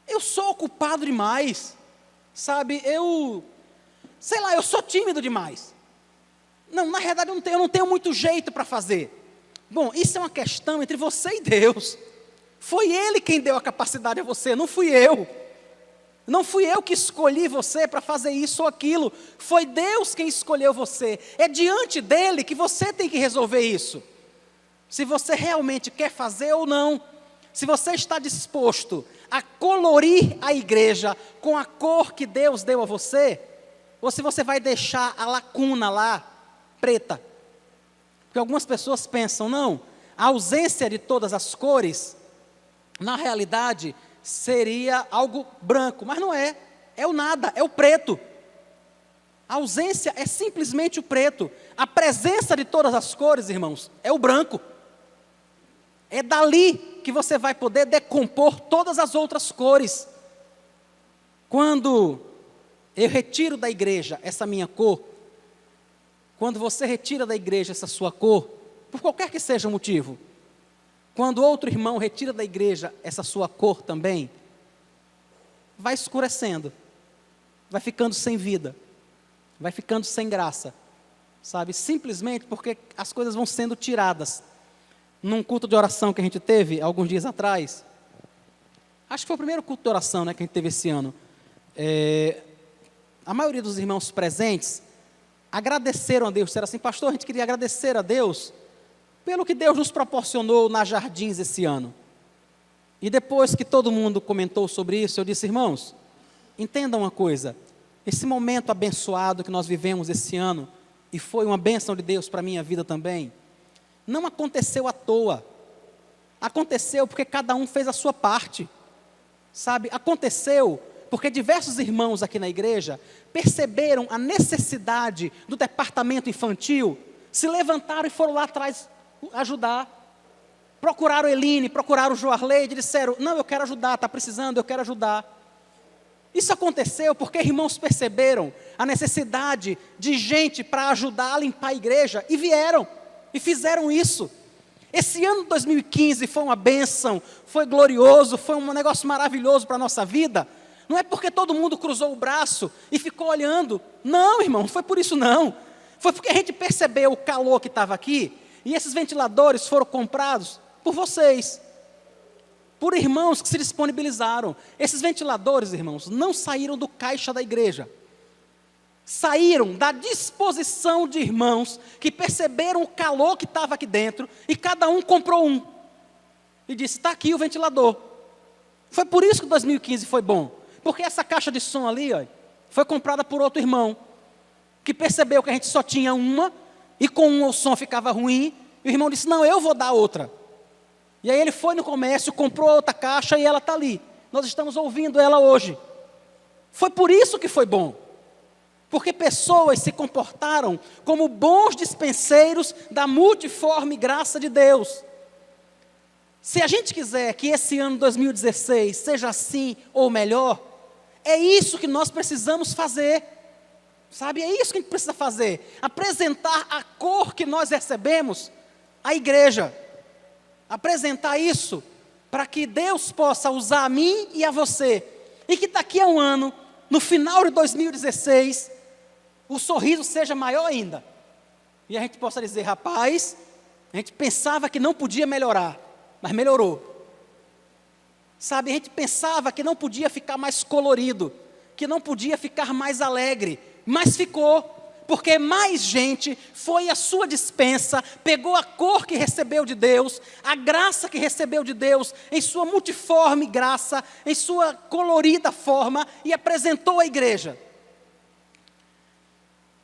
eu sou ocupado demais, sabe? Eu sou tímido demais. Não, na verdade eu não tenho muito jeito para fazer. Bom, isso é uma questão entre você e Deus. Foi Ele quem deu a capacidade a você, não fui eu. Não fui eu que escolhi você para fazer isso ou aquilo. Foi Deus quem escolheu você. É diante dEle que você tem que resolver isso. Se você realmente quer fazer ou não. Se você está disposto a colorir a igreja com a cor que Deus deu a você, ou se você vai deixar a lacuna lá, preta. Porque algumas pessoas pensam: não, a ausência de todas as cores, na realidade, seria algo branco, mas não é, é o nada, é o preto. A ausência é simplesmente o preto. A presença de todas as cores, irmãos, é o branco. É dali que você vai poder decompor todas as outras cores. Quando eu retiro da igreja essa minha cor, quando você retira da igreja essa sua cor, por qualquer que seja o motivo, quando outro irmão retira da igreja essa sua cor também, vai escurecendo, vai ficando sem vida, vai ficando sem graça, sabe? Simplesmente porque as coisas vão sendo tiradas. Num culto de oração que a gente teve alguns dias atrás, acho que foi o primeiro culto de oração, né, que a gente teve esse ano, a maioria dos irmãos presentes agradeceram a Deus, disseram assim: pastor, a gente queria agradecer a Deus pelo que Deus nos proporcionou na Jardins esse ano. E depois que todo mundo comentou sobre isso, eu disse: irmãos, entendam uma coisa, esse momento abençoado que nós vivemos esse ano, e foi uma bênção de Deus para a minha vida também, não aconteceu à toa, aconteceu porque cada um fez a sua parte, sabe? Aconteceu porque diversos irmãos aqui na igreja perceberam a necessidade do departamento infantil, se levantaram e foram lá atrás ajudar. Procuraram Eline, procuraram o Joarleide, disseram: não, eu quero ajudar, está precisando, eu quero ajudar. Isso aconteceu porque irmãos perceberam a necessidade de gente para ajudar a limpar a igreja, e vieram, e fizeram isso. Esse ano de 2015 foi uma bênção, foi glorioso, foi um negócio maravilhoso para a nossa vida. Não é porque todo mundo cruzou o braço e ficou olhando. Não, irmão, não foi por isso não. Foi porque a gente percebeu o calor que estava aqui, e esses ventiladores foram comprados por vocês, por irmãos que se disponibilizaram. Esses ventiladores, irmãos, não saíram do caixa da igreja. Saíram da disposição de irmãos que perceberam o calor que estava aqui dentro, e cada um comprou um. E disse: está aqui o ventilador. Foi por isso que 2015 foi bom. Porque essa caixa de som ali, ó, foi comprada por outro irmão, que percebeu que a gente só tinha uma, e com uma o som ficava ruim, e o irmão disse, não, eu vou dar outra. E aí ele foi no comércio, comprou outra caixa e ela está ali. Nós estamos ouvindo ela hoje. Foi por isso que foi bom. Porque pessoas se comportaram como bons dispenseiros da multiforme graça de Deus. Se a gente quiser que esse ano 2016 seja assim ou melhor, é isso que nós precisamos fazer. Sabe, é isso que a gente precisa fazer. Apresentar a cor que nós recebemos à igreja. Apresentar isso para que Deus possa usar a mim e a você. E que daqui a um ano, no final de 2016, o sorriso seja maior ainda. E a gente possa dizer, rapaz, a gente pensava que não podia melhorar, mas melhorou. Sabe, a gente pensava que não podia ficar mais colorido, que não podia ficar mais alegre, mas ficou. Porque mais gente foi à sua despensa, pegou a cor que recebeu de Deus, a graça que recebeu de Deus, em sua multiforme graça, em sua colorida forma, e apresentou à igreja.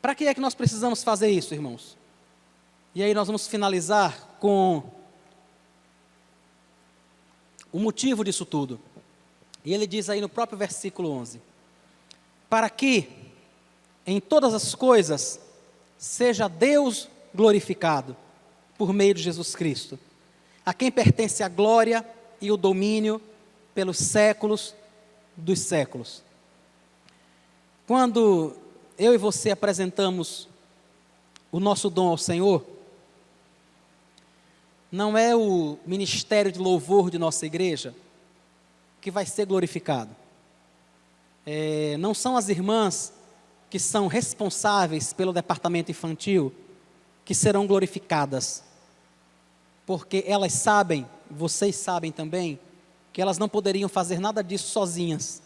Para que é que nós precisamos fazer isso, irmãos? E aí nós vamos finalizar com o motivo disso tudo. E ele diz aí no próprio versículo 11: para que em todas as coisas seja Deus glorificado por meio de Jesus Cristo, a quem pertence a glória e o domínio pelos séculos dos séculos. Quando eu e você apresentamos o nosso dom ao Senhor, não é o ministério de louvor de nossa igreja que vai ser glorificado. Não são as irmãs que são responsáveis pelo departamento infantil que serão glorificadas, porque elas sabem, vocês sabem também, que elas não poderiam fazer nada disso sozinhas.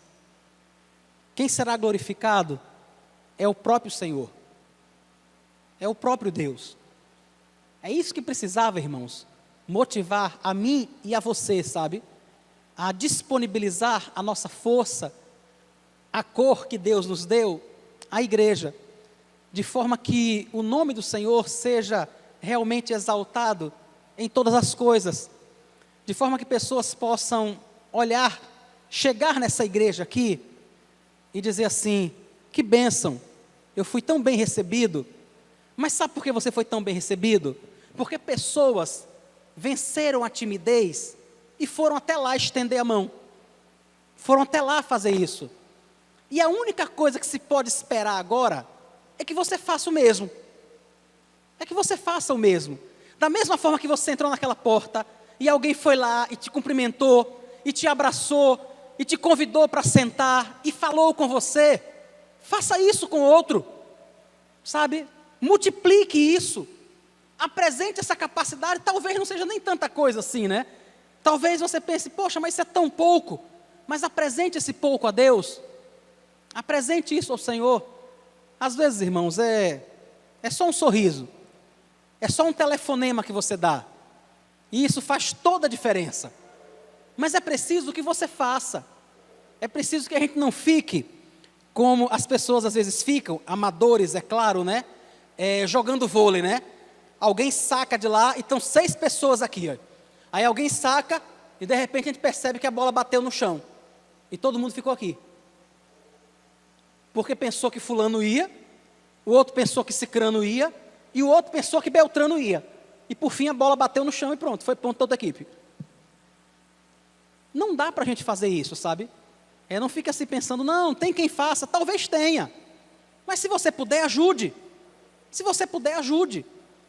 Quem será glorificado é o próprio Senhor, é o próprio Deus. É isso que precisava, irmãos, motivar a mim e a você, sabe, a disponibilizar a nossa força, a cor que Deus nos deu, a igreja, de forma que o nome do Senhor seja realmente exaltado em todas as coisas, de forma que pessoas possam olhar, chegar nessa igreja aqui e dizer assim, que bênção, eu fui tão bem recebido. Mas sabe por que você foi tão bem recebido? Porque pessoas venceram a timidez e foram até lá estender a mão, foram até lá fazer isso. E a única coisa que se pode esperar agora é que você faça o mesmo. É que você faça o mesmo. Da mesma forma que você entrou naquela porta e alguém foi lá e te cumprimentou, e te abraçou, e te convidou para sentar e falou com você, faça isso com outro. Sabe? Multiplique isso. Apresente essa capacidade. Talvez não seja nem tanta coisa assim, né? Talvez você pense, poxa, mas isso é tão pouco. Mas apresente esse pouco a Deus. Apresente isso ao Senhor. Às vezes, irmãos, é só um sorriso, é só um telefonema que você dá, e isso faz toda a diferença. Mas é preciso que você faça, é preciso que a gente não fique como as pessoas às vezes ficam, amadores, é claro, né? Jogando vôlei, né? Alguém saca de lá e estão 6 pessoas aqui, ó. Aí alguém saca e de repente a gente percebe que a bola bateu no chão, e todo mundo ficou aqui. Porque pensou que fulano ia, o outro pensou que cicrano ia, e o outro pensou que beltrano ia. E por fim a bola bateu no chão e pronto, foi ponto toda a equipe. Não dá para a gente fazer isso, sabe? Não fica assim pensando, não, tem quem faça, talvez tenha. Mas se você puder, ajude. Se você puder, ajude.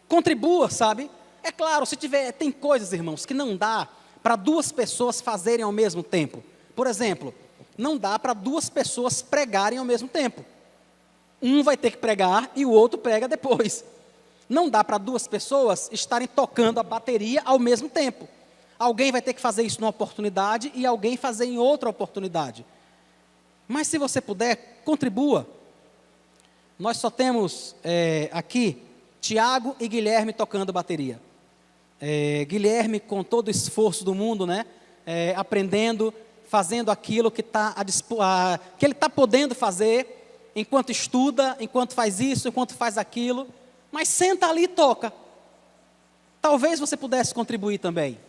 Contribua, sabe? É claro, tem coisas, irmãos, que não dá para 2 pessoas fazerem ao mesmo tempo. Por exemplo, não dá para 2 pessoas pregarem ao mesmo tempo. Um vai ter que pregar e o outro prega depois. Não dá para 2 pessoas estarem tocando a bateria ao mesmo tempo. Alguém vai ter que fazer isso numa oportunidade e alguém fazer em outra oportunidade. Mas se você puder, contribua. Nós só temos aqui Tiago e Guilherme tocando bateria. Guilherme com todo o esforço do mundo, né? Aprendendo, fazendo aquilo que ele está podendo fazer, enquanto estuda, enquanto faz isso, enquanto faz aquilo, mas senta ali e toca. Talvez você pudesse contribuir também.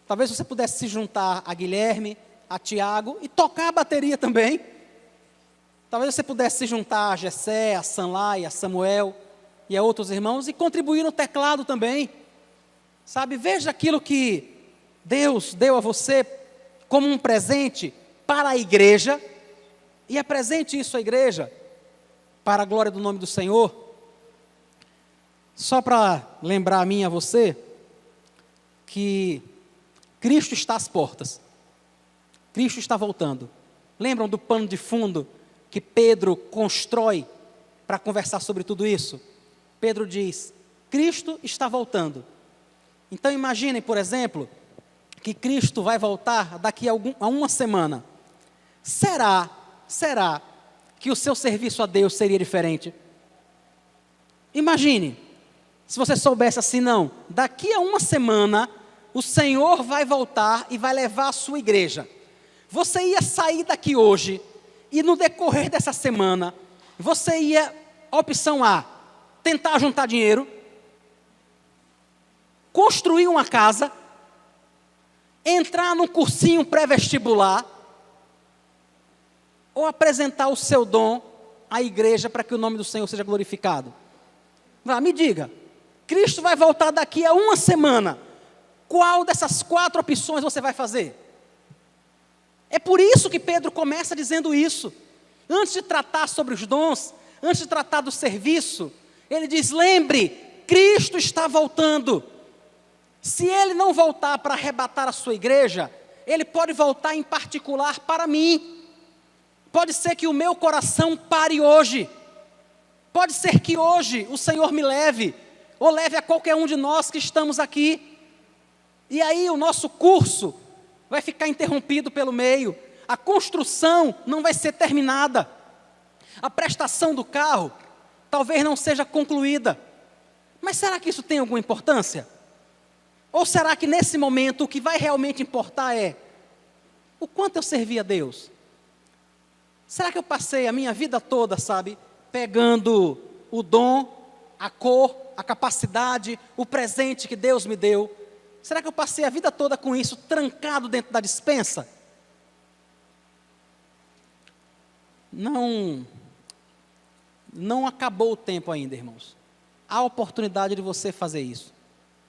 Talvez você pudesse se juntar a Guilherme, a Tiago e tocar a bateria também. Talvez você pudesse se juntar a Gessé, a Sanlai, a Samuel e a outros irmãos e contribuir no teclado também. Sabe, veja aquilo que Deus deu a você como um presente para a igreja e apresente isso à igreja para a glória do nome do Senhor. Só para lembrar a mim e a você que Cristo está às portas. Cristo está voltando. Lembram do pano de fundo que Pedro constrói para conversar sobre tudo isso? Pedro diz: Cristo está voltando. Então imaginem, por exemplo, que Cristo vai voltar daqui a uma semana. Será que o seu serviço a Deus seria diferente? Imagine, se você soubesse assim, não, daqui a uma semana o Senhor vai voltar e vai levar a sua igreja. Você ia sair daqui hoje e no decorrer dessa semana, você ia, opção A, tentar juntar dinheiro, construir uma casa, entrar num cursinho pré-vestibular, ou apresentar o seu dom à igreja para que o nome do Senhor seja glorificado. Vá, me diga, Cristo vai voltar daqui a uma semana, qual dessas 4 opções você vai fazer? É por isso que Pedro começa dizendo isso. Antes de tratar sobre os dons, antes de tratar do serviço, ele diz: lembre, Cristo está voltando. Se Ele não voltar para arrebatar a sua igreja, Ele pode voltar em particular para mim. Pode ser que o meu coração pare hoje. Pode ser que hoje o Senhor me leve, ou leve a qualquer um de nós que estamos aqui. E aí o nosso curso vai ficar interrompido pelo meio. A construção não vai ser terminada. A prestação do carro talvez não seja concluída. Mas será que isso tem alguma importância? Ou será que nesse momento o que vai realmente importar é o quanto eu servi a Deus? Será que eu passei a minha vida toda, sabe, pegando o dom, a cor, a capacidade, o presente que Deus me deu? Será que eu passei a vida toda com isso trancado dentro da despensa? Não acabou o tempo ainda, irmãos. Há oportunidade de você fazer isso.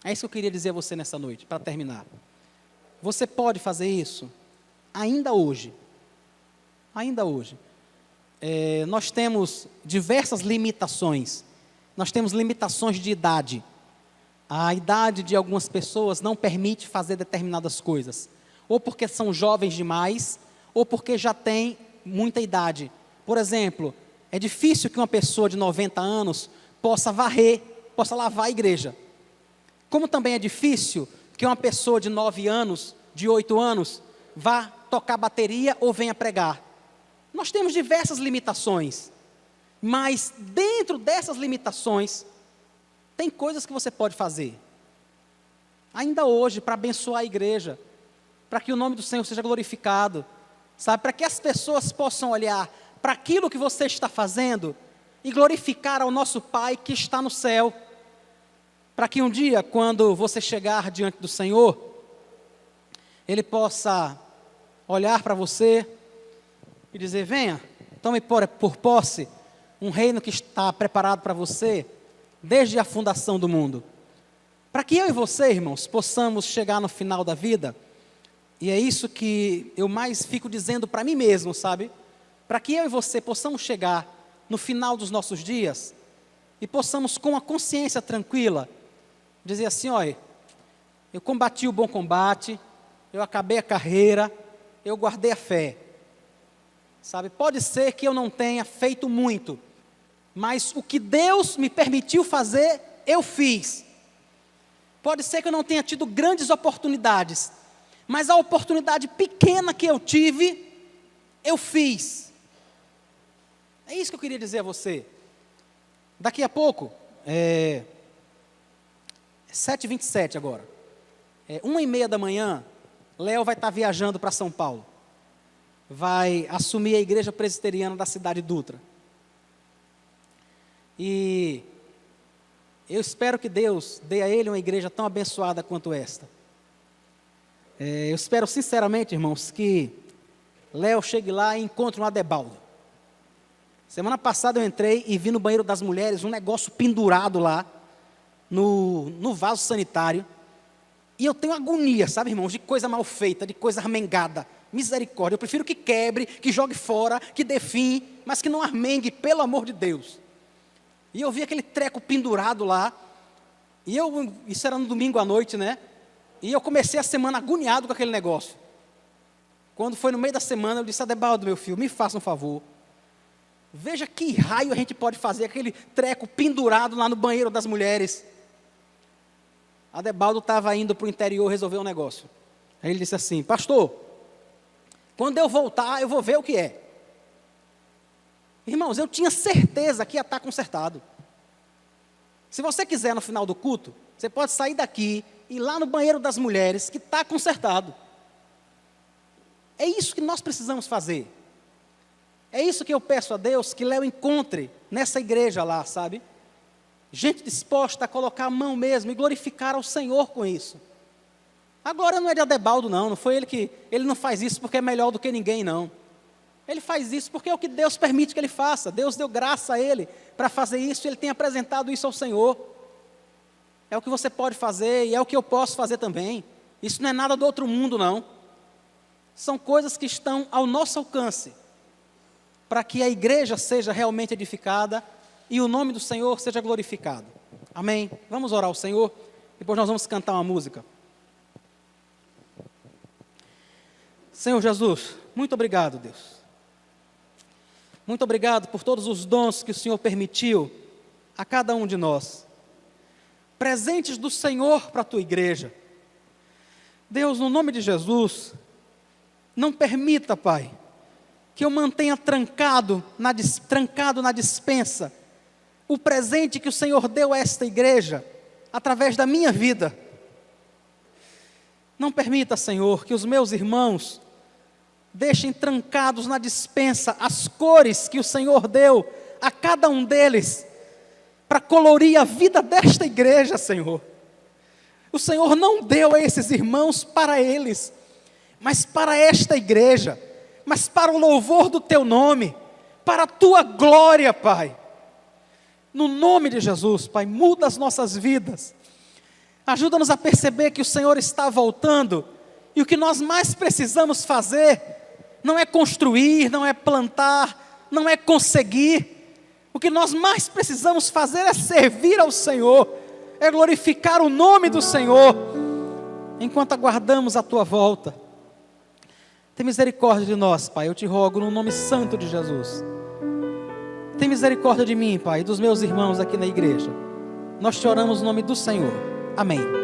É isso que eu queria dizer a você nessa noite, para terminar. Você pode fazer isso ainda hoje. Ainda hoje. Nós temos diversas limitações. Nós temos limitações de idade. A idade de algumas pessoas não permite fazer determinadas coisas. Ou porque são jovens demais, ou porque já têm muita idade. Por exemplo, é difícil que uma pessoa de 90 anos possa varrer, possa lavar a igreja. Como também é difícil que uma pessoa de 9 anos, de 8 anos, vá tocar bateria ou venha pregar. Nós temos diversas limitações, mas dentro dessas limitações, tem coisas que você pode fazer, ainda hoje, para abençoar a igreja, para que o nome do Senhor seja glorificado, sabe, para que as pessoas possam olhar para aquilo que você está fazendo e glorificar ao nosso Pai que está no céu, para que um dia, quando você chegar diante do Senhor, Ele possa olhar para você e dizer: venha, tome por posse um reino que está preparado para você desde a fundação do mundo. Para que eu e você, irmãos, possamos chegar no final da vida, e é isso que eu mais fico dizendo para mim mesmo, sabe? Para que eu e você possamos chegar no final dos nossos dias e possamos, com a consciência tranquila, dizer assim: olha, eu combati o bom combate, eu acabei a carreira, eu guardei a fé. Sabe, pode ser que eu não tenha feito muito, mas o que Deus me permitiu fazer, eu fiz. Pode ser que eu não tenha tido grandes oportunidades, mas a oportunidade pequena que eu tive, eu fiz. É isso que eu queria dizer a você. Daqui a pouco, 7h27 agora, 1h30 da manhã, Léo vai estar viajando para São Paulo. Vai assumir a igreja presbiteriana da cidade Dutra. E eu espero que Deus dê a ele uma igreja tão abençoada quanto esta. Eu espero sinceramente, irmãos, que Léo chegue lá e encontre um Adebaldo. Semana passada eu entrei e vi no banheiro das mulheres um negócio pendurado lá, no vaso sanitário. E eu tenho agonia, sabe, irmãos, de coisa mal feita, de coisa armengada. Misericórdia, eu prefiro que quebre, que jogue fora, que dê fim, mas que não armengue, pelo amor de Deus. E eu vi aquele treco pendurado lá, e isso era no domingo à noite, né? E eu comecei a semana agoniado com aquele negócio. Quando foi no meio da semana, eu disse: Adebaldo, meu filho, me faça um favor. Veja que raio a gente pode fazer aquele treco pendurado lá no banheiro das mulheres. Adebaldo estava indo para o interior resolver um negócio. Aí ele disse assim: pastor, quando eu voltar, eu vou ver o que é. Irmãos, eu tinha certeza que ia estar consertado. Se você quiser, no final do culto, você pode sair daqui e ir lá no banheiro das mulheres, que está consertado. É isso que nós precisamos fazer. É isso que eu peço a Deus, que Léo encontre nessa igreja lá, sabe? Gente disposta a colocar a mão mesmo e glorificar ao Senhor com isso. A glória não é de Adebaldo, não foi ele não faz isso porque é melhor do que ninguém, não. Ele faz isso porque é o que Deus permite que ele faça. Deus deu graça a ele para fazer isso, e ele tem apresentado isso ao Senhor. É o que você pode fazer e é o que eu posso fazer também. Isso não é nada do outro mundo, não. São coisas que estão ao nosso alcance, para que a igreja seja realmente edificada e o nome do Senhor seja glorificado. Amém? Vamos orar ao Senhor, depois nós vamos cantar uma música. Senhor Jesus, muito obrigado, Deus. Muito obrigado por todos os dons que o Senhor permitiu a cada um de nós. Presentes do Senhor para a tua igreja. Deus, no nome de Jesus, não permita, Pai, que eu mantenha trancado na despensa o presente que o Senhor deu a esta igreja, através da minha vida. Não permita, Senhor, que os meus irmãos deixem trancados na despensa as cores que o Senhor deu a cada um deles, para colorir a vida desta igreja, Senhor. O Senhor não deu a esses irmãos para eles, mas para esta igreja, mas para o louvor do teu nome, para a tua glória, Pai. No nome de Jesus, Pai, muda as nossas vidas. Ajuda-nos a perceber que o Senhor está voltando, e o que nós mais precisamos fazer não é construir, não é plantar, não é conseguir. O que nós mais precisamos fazer é servir ao Senhor, é glorificar o nome do Senhor, enquanto aguardamos a tua volta. Tem misericórdia de nós, Pai, eu te rogo no nome santo de Jesus. Tem misericórdia de mim, Pai, e dos meus irmãos aqui na igreja. Nós te oramos no nome do Senhor. Amém.